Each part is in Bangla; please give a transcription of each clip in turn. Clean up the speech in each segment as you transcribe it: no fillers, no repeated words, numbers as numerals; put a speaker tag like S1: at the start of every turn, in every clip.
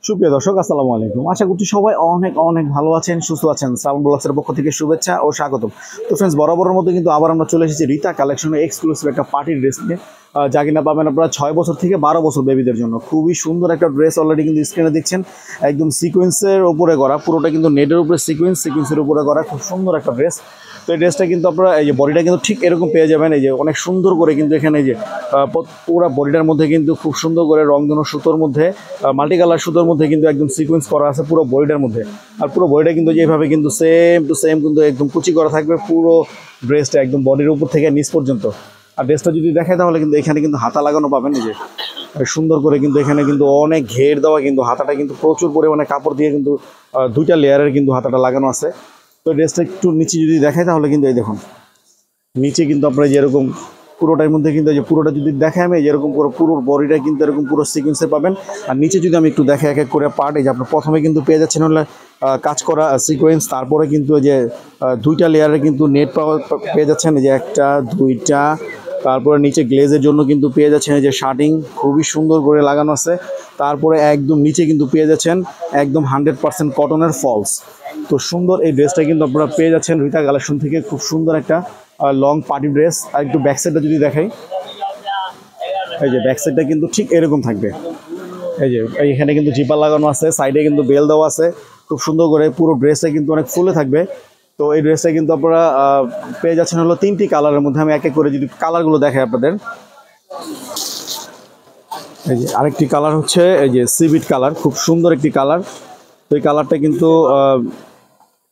S1: সুপ্রিয় দর্শক, আসসালামু আলাইকুম। আশা করছি সবাই অনেক অনেক ভালো আছেন, সুস্থ আছেন। শ্রাবণ ব্লগসের পক্ষ থেকে শুভেচ্ছা ও স্বাগতম। তো ফ্রেন্ডস, বরাবরের মতো কিন্তু আবার আমরা চলে এসেছি রীতা কালেকশনে এক্সক্লুসিভ একটা পার্টির ড্রেস নিয়ে, যা কিনা পাবেন আপনারা 6 বছর থেকে 12 বছর বেবিদের জন্য। খুবই সুন্দর একটা ড্রেস অলরেডি কিন্তু স্ক্রিনে দেখছেন, একদম সিকোয়েন্সের উপরে করা, পুরোটা কিন্তু নেটের উপরে সিকোয়েন্সের উপরে করা, খুব সুন্দর একটা ড্রেস। তো এই ড্রেসটা কিন্তু আপনারা এই যে বডিটা কিন্তু ঠিক এরকম পেয়ে যাবেন, এই যে অনেক সুন্দর করে কিন্তু এখানে এই যে পুরো বডিটার মধ্যে কিন্তু খুব সুন্দর করে রংধনু সুতোর মধ্যে, মাল্টি কালার সুতোর মধ্যে কিন্তু একদম সিকোয়েন্স করা আছে পুরো বডিটার মধ্যে। আর পুরো বডিটা কিন্তু যেভাবে কিন্তু সেম টু সেম কিন্তু একদম কুচি করা থাকবে পুরো ড্রেসটা, একদম বডির উপর থেকে নিচ পর্যন্ত। আর ড্রেসটা যদি দেখায় তাহলে কিন্তু এখানে কিন্তু হাতা লাগানো পাবেন, এই যে সুন্দর করে কিন্তু এখানে কিন্তু অনেক ঘের দেওয়া, কিন্তু হাতাটা কিন্তু প্রচুর পরিমাণে কাপড় দিয়ে কিন্তু 2টা লেয়ারের কিন্তু হাতাটা লাগানো আছে। তো ড্রেসটা একটু নিচে যদি দেখায় তাহলে কিন্তু এই দেখুন নিচে কিন্তু আপনারা যেরকম পুরোটার মধ্যে কিন্তু এই যে পুরোটা যদি দেখায় আমি যেরকম পুরো বডিটা কিন্তু এরকম পুরো সিকোয়েন্সে পাবেন। আর নিচে যদি আমি একটু দেখে এক এক করে পার্ট, এই যে আপনার প্রথমে কিন্তু পেয়ে যাচ্ছেন হলে কাজ করা সিকোয়েন্স, তারপরে কিন্তু এই যে 2টা লেয়ারের কিন্তু নেট পেয়ে যাচ্ছেন, এই যে 1টা 2টা, তারপরে নিচে গ্লেজের জন্য কিন্তু পেয়ে যাচ্ছেন এই যে শার্টিং খুবই সুন্দর করে লাগানো আছে। তারপরে একদম নিচে কিন্তু পেয়ে যাচ্ছেন একদম 100% কটনের ফলস। তো সুন্দর এই ড্রেসটা কিন্তু আপনারা পেয়ে যাচ্ছেন রীতা কালেকশন থেকে, খুব সুন্দর একটা লং পার্টি ড্রেস। আর একটু ব্যাক সাইডটা যদি দেখাই, এই যে ব্যাক সাইডটা কিন্তু ঠিক এরকম থাকবে, এই যে এইখানে কিন্তু জিপার লাগানো আছে, সাইডে কিন্তু বেল দেওয়া আছে, খুব সুন্দর করে পুরো ড্রেসটা কিন্তু অনেক ফুলে থাকবে। তো এই ড্রেসটা কিন্তু আপনারা পেয়ে যাচ্ছেন হলো 3টি কালারের মধ্যে। আমি এক এক করে যদি কালারগুলো দেখাই আপনাদের, এই যে আরেকটি কালার হচ্ছে এই যে সিভিট কালার, খুব সুন্দর একটি কালার। তো এই কালারটা কিন্তু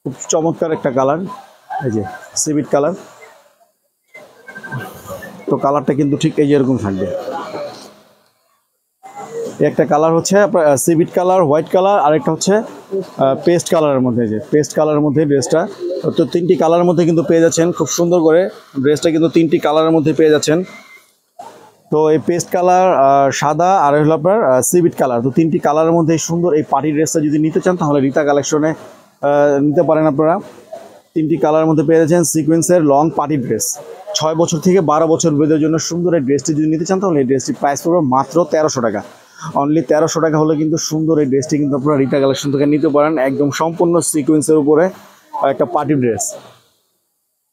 S1: খুব চমৎকার একটা কালার, এই যে সিভিট কালার। তো কালারটা কিন্তু ঠিক এই যে এরকম থাকবে। একটা কালার হচ্ছে আপনার সিভিট কালার, হোয়াইট কালার, আরেকটা হচ্ছে পেস্ট কালারের মধ্যে, যে পেস্ট কালারের মধ্যে ড্রেসটা। তো 3টি কালারের মধ্যে কিন্তু পেয়ে যাচ্ছেন খুব সুন্দর করে ড্রেসটা, কিন্তু 3টি কালারের মধ্যে পেয়ে যাচ্ছেন। তো এই পেস্ট কালার, সাদা, আর হলো আপনার সিভিট কালার, তো 3টি কালারের মধ্যে সুন্দর এই পার্টি ড্রেসটা যদি নিতে চান তাহলে রীতা কালেকশনে নিতে পারেন আপনারা। 3টি কালারের মধ্যে পেয়ে যাচ্ছেন সিকোয়েন্সের লং পার্টি ড্রেস। 6 বছর থেকে 12 বছর বয়সের জন্য সুন্দর এই ড্রেসটি যদি নিতে চান তাহলে এই ড্রেসটির প্রাইস পড়বে মাত্র 1300 টাকা। অনলি 1300 টাকা হলে কিন্তু সুন্দর এই ড্রেসটি কিন্তু আপনারা রীতা কালেকশন থেকে নিতে পারেন, একদম সম্পূর্ণ সিকোয়েন্সের উপরে একটা পার্টি ড্রেস।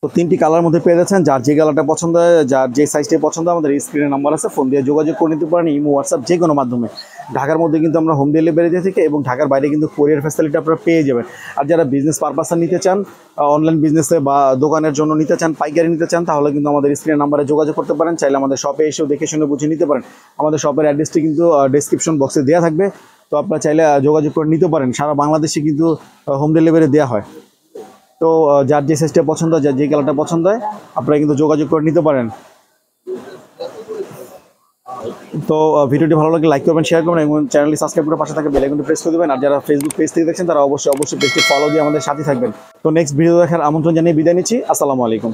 S1: তো 3টি কালার মধ্যে পেয়ে যাচ্ছেন, যার যে কালারটা পছন্দ হয়, যার যে সাইজটা পছন্দ আমাদের স্ক্রিনে নাম্বার আছে, ফোন দিয়ে যোগাযোগ করে নিতে পারেন, ইমো, হোয়াটসঅ্যাপ যে কোনো মাধ্যমে। ঢাকার মধ্যে কিন্তু আমরা হোম ডেলিভারি দিয়ে থাকি এবং ঢাকার বাইরে কিন্তু কোরিয়ার ফ্যাসিলিটি আপনারা পেয়ে যাবেন। আর যারা বিজনেস পারপাসে নিতে চান, অনলাইন বিজনেসে বা দোকানের জন্য নিতে চান, পাইকারি নিতে চান, তাহলে কিন্তু আমাদের স্ক্রিনের নাম্বারে যোগাযোগ করতে পারেন। চাইলে আমাদের শপে এসেও দেখে শুনে বুঝে নিতে পারেন। আমাদের শপের অ্যাড্রেসটি কিন্তু ডেসক্রিপশন বক্সে দেওয়া থাকবে, তো আপনারা চাইলে যোগাযোগ করে নিতে পারেন। সারা বাংলাদেশে কিন্তু হোম ডেলিভারি দেওয়া হয়। তো যার যে সাইজটা পছন্দ হয়, যার যে কালারটা পছন্দ হয়, আপনারা কিন্তু যোগাযোগ করে নিতে পারেন। তো ভিডিওটি ভালো লাগলে লাইক করবেন, শেয়ার করবেন এবং চ্যানেলটি সাবস্ক্রাইব করে পাশে থাকা বেল আইকনটি প্রেস করে দেবেন। আর যারা ফেসবুক পেজ থেকে দেখছেন তারা অবশ্যই পেজটি ফলো দিয়ে আমাদের সাথে থাকবেন। তো নেক্সট ভিডিও দেখার আমন্ত্রণ জানিয়ে বিদায় নিচ্ছি। আসসালামু আলাইকুম।